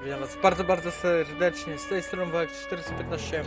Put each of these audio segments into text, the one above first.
Witam was bardzo, bardzo serdecznie, z tej strony Wojek 415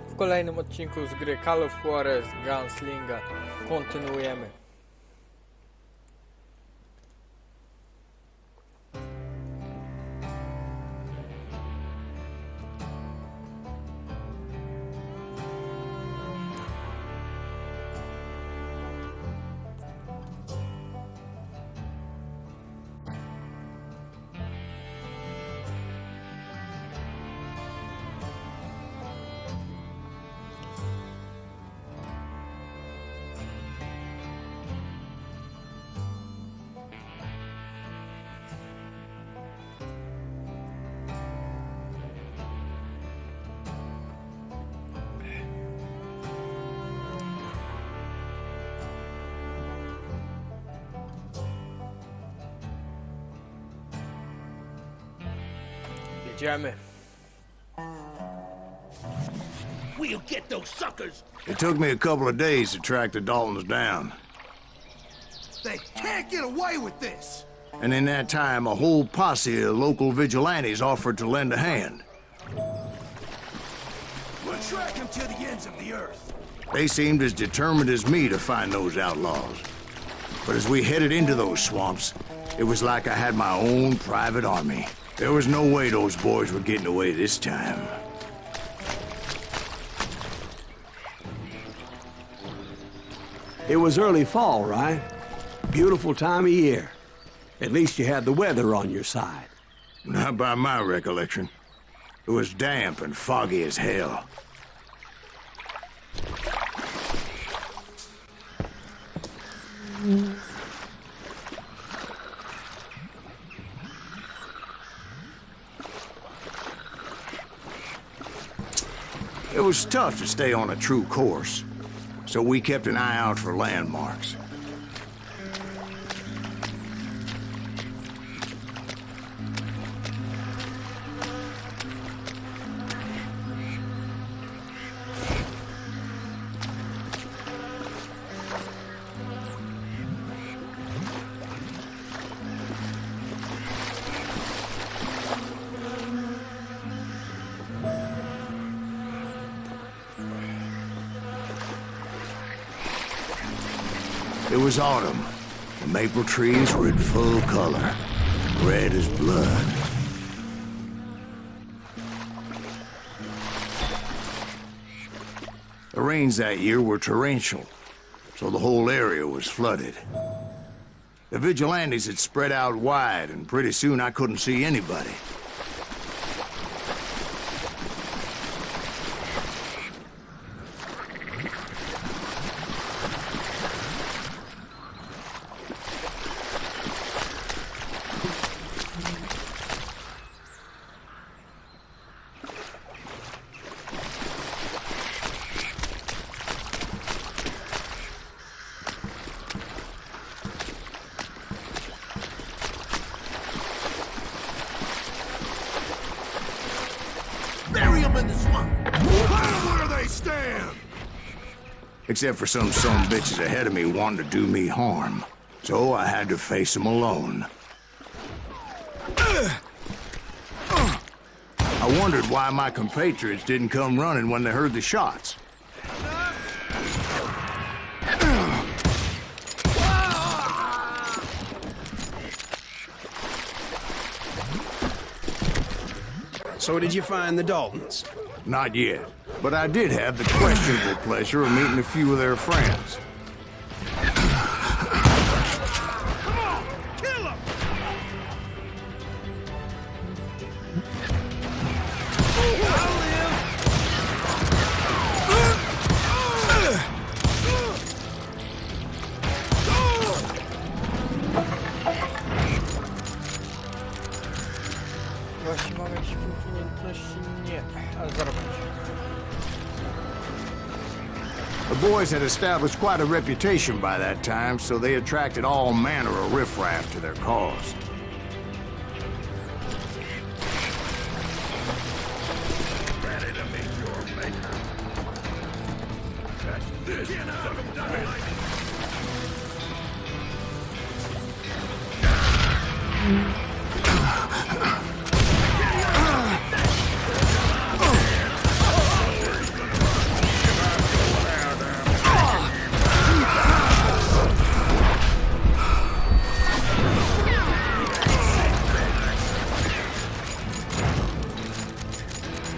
w kolejnym odcinku z gry Call of Juarez Gunslinger. Kontynuujemy. Jedziemy. We'll get those suckers! It took me a couple of days to track the Daltons down. They can't get away with this! And in that time, a whole posse of local vigilantes offered to lend a hand. We'll track them to the ends of the earth. They seemed as determined as me to find those outlaws. But as we headed into those swamps, it was like I had my own private army. There was no way those boys were getting away this time. It was early fall, right? Beautiful time of year. At least you had the weather on your side. Not by my recollection. It was damp and foggy as hell. It was tough to stay on a true course, so we kept an eye out for landmarks. It was autumn. The maple trees were in full color, red as blood. The rains that year were torrential, so the whole area was flooded. The vigilantes had spread out wide, and pretty soon I couldn't see anybody. Bury them in the swamp! Put them where they stand! Except for some bitches ahead of me wanting to do me harm. So I had to face them alone. I wondered why my compatriots didn't come running when they heard the shots. So did you find the Daltons? Not yet, but I did have the questionable pleasure of meeting a few of their friends. Come on! Kill them! Właśnie mam jakieś punkty umiejętności? Nie, ale zaraz będzie. The boys had established quite a reputation by that time, so they attracted all manner of riffraff to their cause. Ready to meet your maker. That's this. Suck 'em down.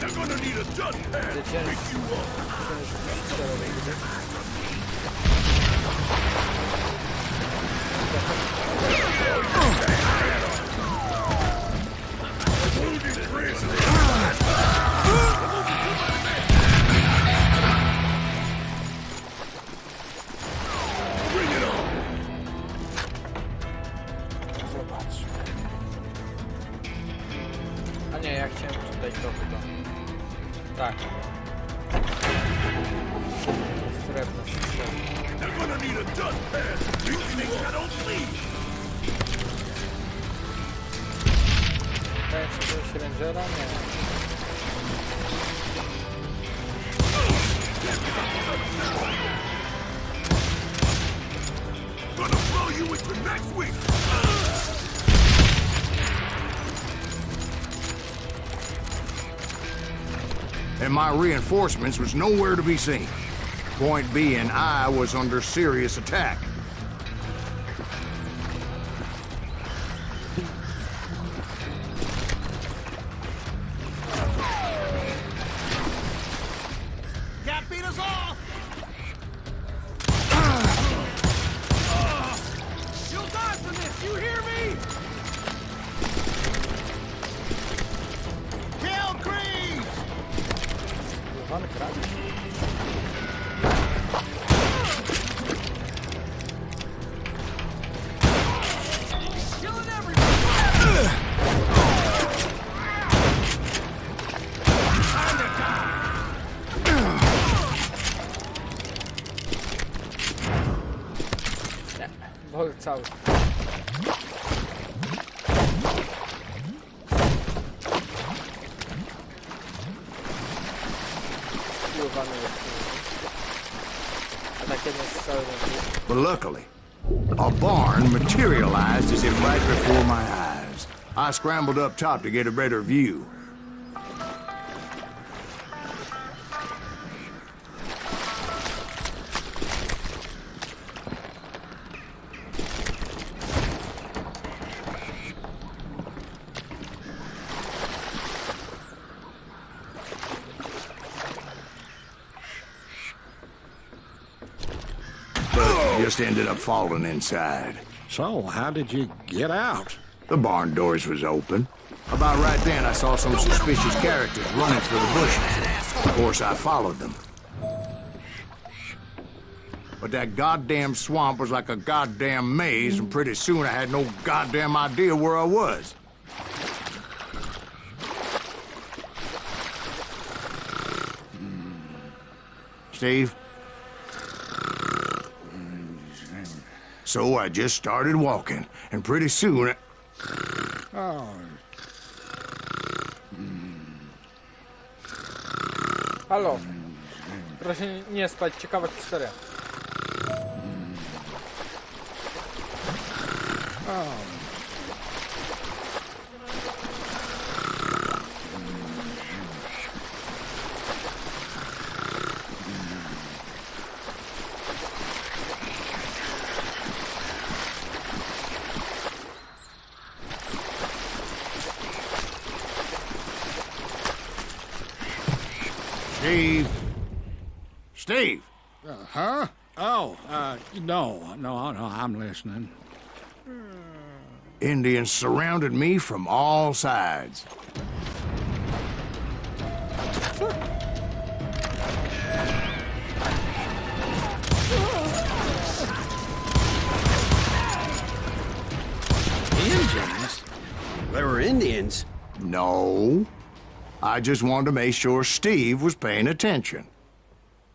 They're gonna need a dustpan to pick you up. Wounded prisoner. Bring it on. Zobacz. A nie, ja chciałem tutaj to chyba. Tak. Srebrne, srebrne. They're gonna need a dustpan. These things I don't bleed. Daję ci jakiegoś rangera? Nie. Gonna throw you into next week. And my reinforcements was nowhere to be seen. Point being, I was under serious attack. Cat beat us all. You'll die for this. You hear me? Kill Greaves. Pan kradzisz. Killing everyone. Nie. Bol cały. Siłowany jest. A tak jeden z cały But luckily, a barn materialized as if right before my eyes. I scrambled up top to get a better view. But just ended up falling inside. So, how did you get out? The barn doors was open. About right then, I saw some suspicious characters running through the bushes. Of course, I followed them. But that goddamn swamp was like a goddamn maze, and pretty soon I had no goddamn idea where I was. Steve? So I just started walking, and pretty soon... Halo. Proszę nie spać, ciekawa historia. Steve? Steve! Huh? Oh, no, I'm listening. Indians surrounded me from all sides. Indians? There were Indians? No. I just wanted to make sure Steve was paying attention.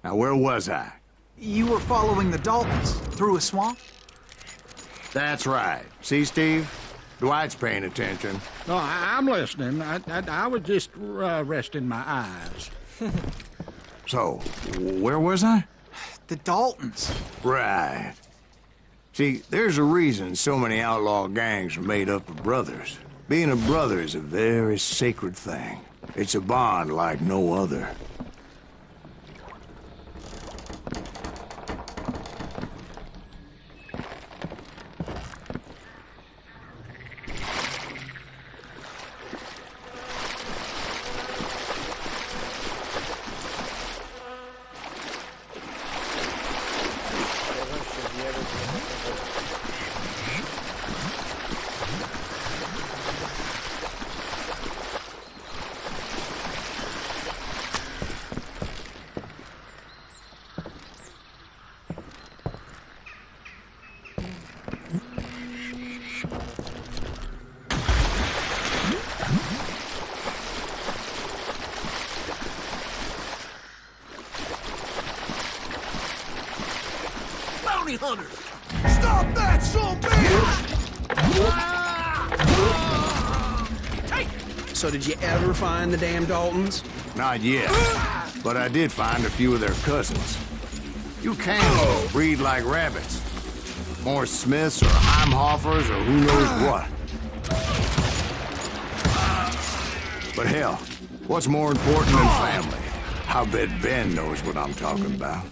Now, where was I? You were following the Daltons through a swamp? That's right. See, Steve? Dwight's paying attention. No, I'm listening. I was just resting my eyes. So, where was I? The Daltons. Right. See, there's a reason so many outlaw gangs are made up of brothers. Being a brother is a very sacred thing. It's a bond like no other. Bounty hunters! Stop that, son bitch! So did you ever find the damn Daltons? Not yet, but I did find a few of their cousins. You cannibals breed like rabbits. More Smiths or Heimhoffers or who knows what. But hell, what's more important than family? I'll bet Ben knows what I'm talking about.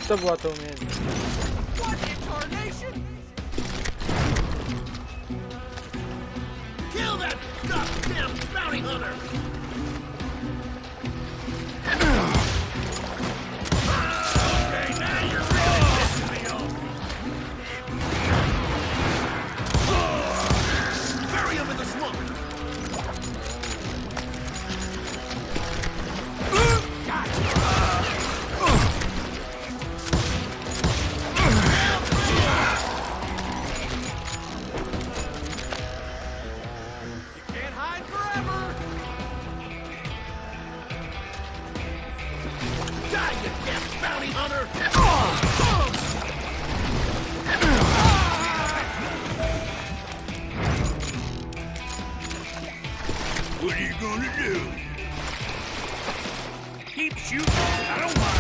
I to była ta umiejętność. Kill that goddamn bounty hunter! Okay, now you're really pissing me off. Bury him in the swamp! Bounty hunter! What are you gonna do? Keep shooting, I don't mind.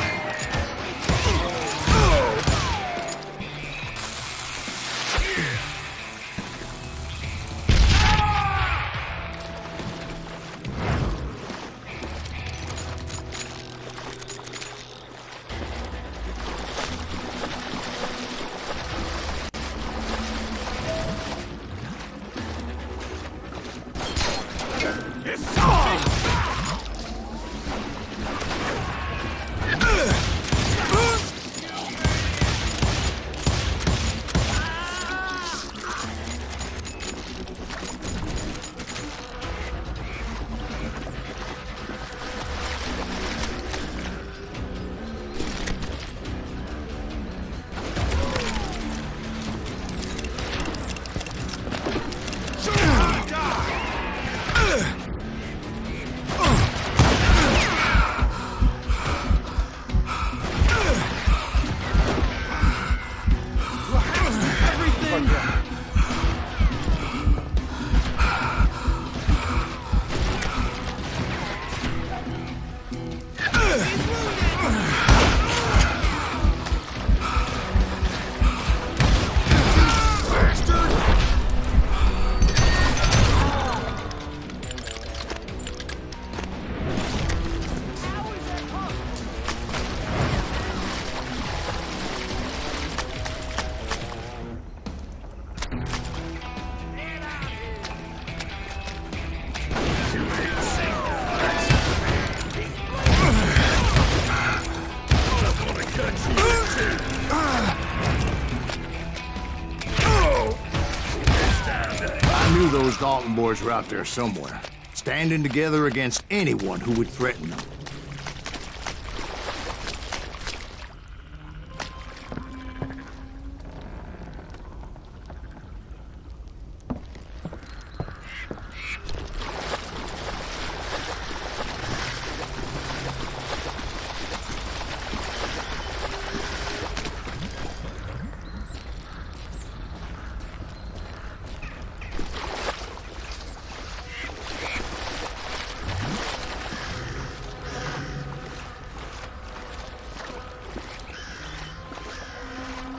I knew those Dalton boys were out there somewhere. standing together against anyone who would threaten them.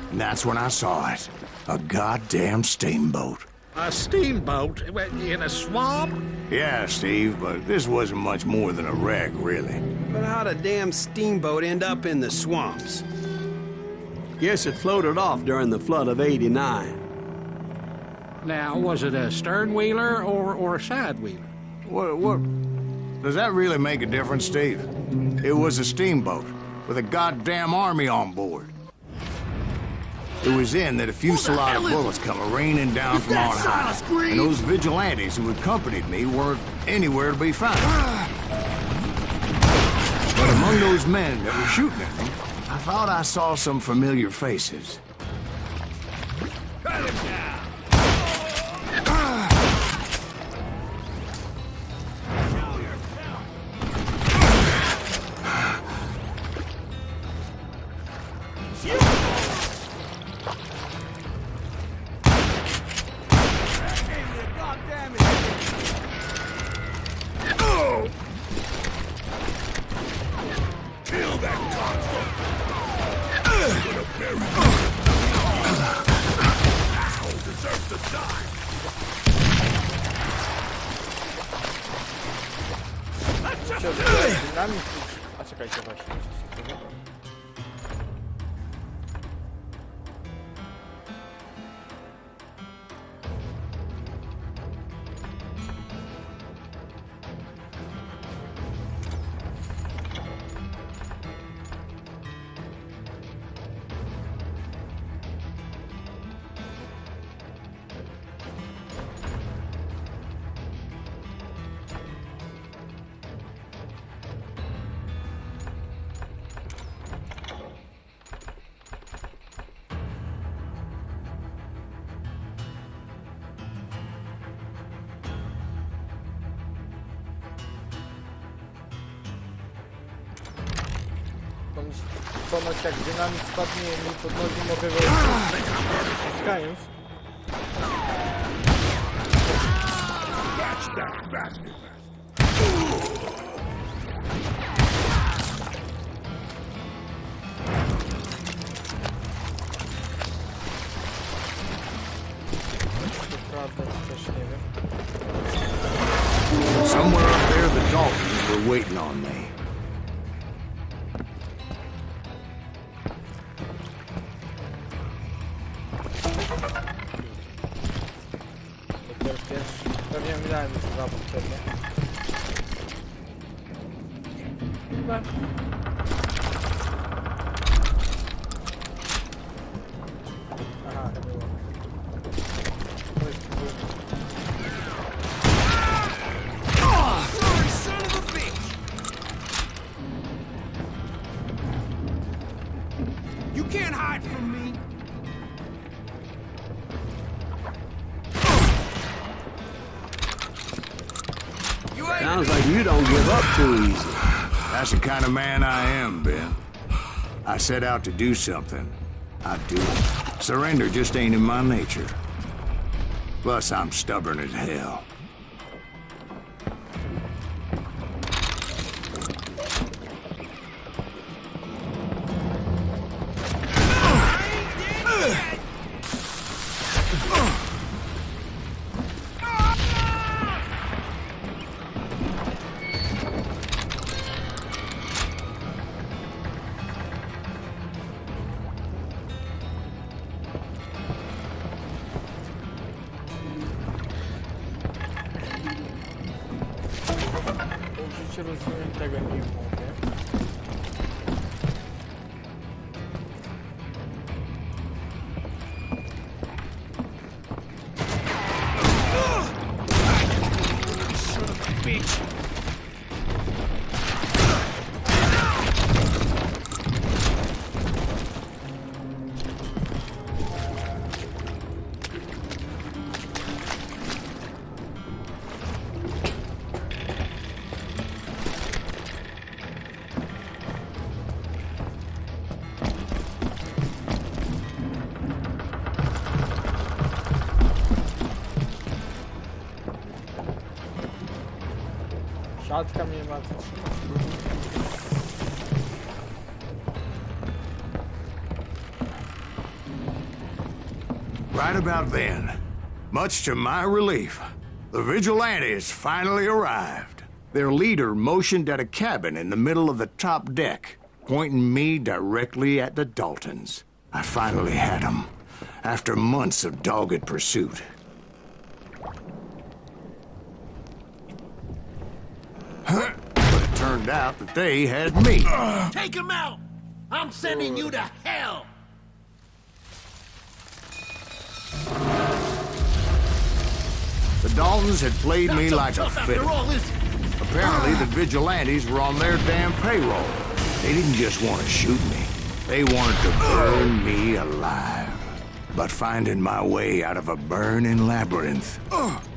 And that's when I saw it. A goddamn steamboat. A steamboat in a swamp? Yeah, Steve, but this wasn't much more than a wreck, really. But how'd a damn steamboat end up in the swamps? Guess it floated off during the flood of '89. Now, was it a stern wheeler or a side wheeler? What? Does that really make a difference, Steve? It was a steamboat with a goddamn army on board. It was then that a fusillade of bullets come raining down from on high, and those vigilantes who accompanied me weren't anywhere to be found. But among those men that were shooting at me, I thought I saw some familiar faces. Cut him down! Kill that cocksucker! Gonna bury you. Asshole deserves to die! A czekajcie właśnie. Ponoć jak dynamit spadnie mi pod nogi, mogę go ściskając. Catch that bastard! To prawda, to też nie wiem. Somewhere up there, the Daltons were waiting on me. Dopiero pierwszy. Pewnie minąłem już dwa poprzednie. Chyba. Aha, to było. To jest You can't hide from me! Sounds like you don't give up too easy. That's the kind of man I am, Ben. I set out to do something. I do it. Surrender just ain't in my nature. Plus, I'm stubborn as hell. użycie rozwiniętego nie mówię. bitch! Siatka mnie ma. Right about then, much to my relief, the vigilantes finally arrived. Their leader motioned at a cabin in the middle of the top deck, pointing me directly at the Daltons. I finally had them, after months of dogged pursuit. But it turned out that they had me. Take him out! I'm sending you to hell! The Daltons had played me like a Tough fiddle. after all, is it? Apparently, the vigilantes were on their damn payroll. They didn't just want to shoot me. They wanted to burn me alive. But finding my way out of a burning labyrinth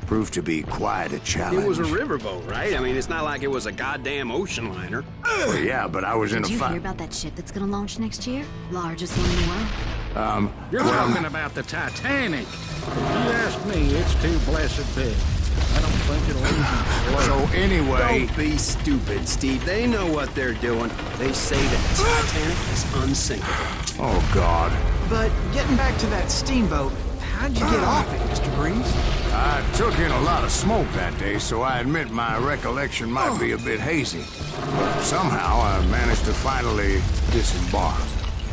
proved to be quite a challenge. It was a riverboat, right? I mean, it's not like it was a goddamn ocean liner. Well, yeah, but I was in a Did you hear fight. about that ship that's gonna launch next year? Largest one in the world. You're talking about the Titanic. If you ask me, it's too blessed big. I don't think it'll even float. So anyway, Don't be stupid, Steve. They know what they're doing. They say that the Titanic is unsinkable. oh God, But getting back to that steamboat, how'd you get off it, Mr. Breeze? I took in a lot of smoke that day, so I admit my recollection might be a bit hazy. But somehow I managed to finally disembark.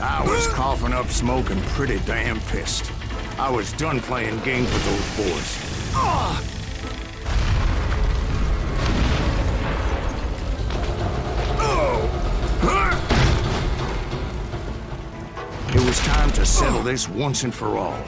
I was coughing up smoke and pretty damn pissed. I was done playing games with those boys. It was time to settle this once and for all.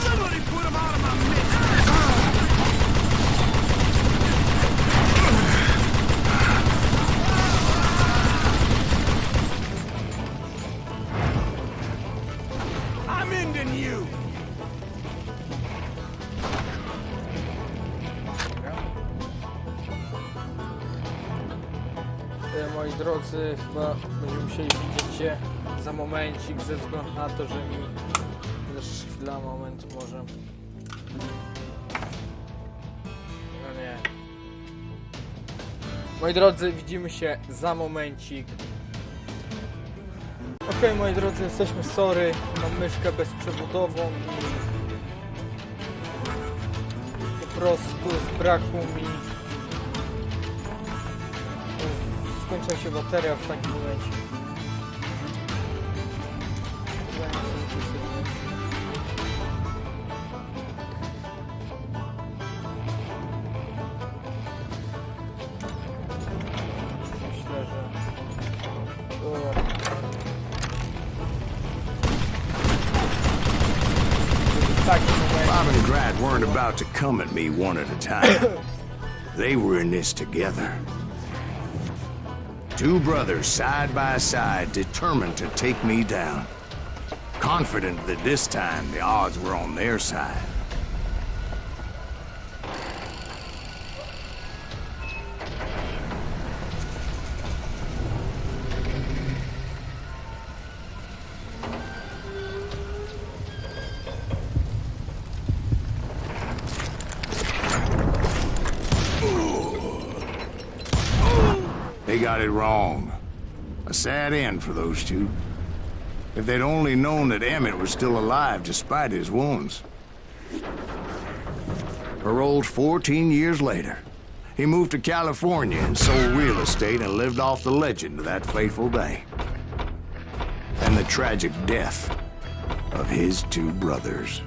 Somebody put him out of my midst! I'm ending you! Moi drodzy, chyba będziemy musieli widzieć się za momencik, ze względu na to, że mi też chwila, moment może. No nie. Moi drodzy, widzimy się za momencik. Okej, moi drodzy, jesteśmy sorry. Mam myszkę bezprzewodową i po prostu zbrakło mi. Skończyła się bateria w takim momencie. Myślę, że... w takim momencie... Bob and Grad weren't about to come at me one at a time. They were in this together. Two brothers side by side, determined to take me down. Confident that this time the odds were on their side. They got it wrong. A sad end for those two. If they'd only known that Emmett was still alive despite his wounds. Paroled 14 years later, he moved to California and sold real estate and lived off the legend of that fateful day. And the tragic death of his two brothers.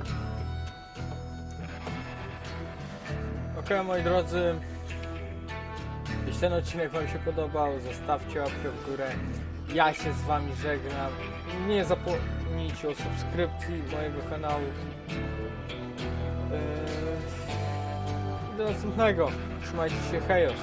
Okej, moi drodzy, jeśli ten odcinek wam się podobał, zostawcie łapkę w górę. Ja się z wami żegnam. Nie zapomnijcie o subskrypcji mojego kanału. Do następnego. Trzymajcie się, hejos.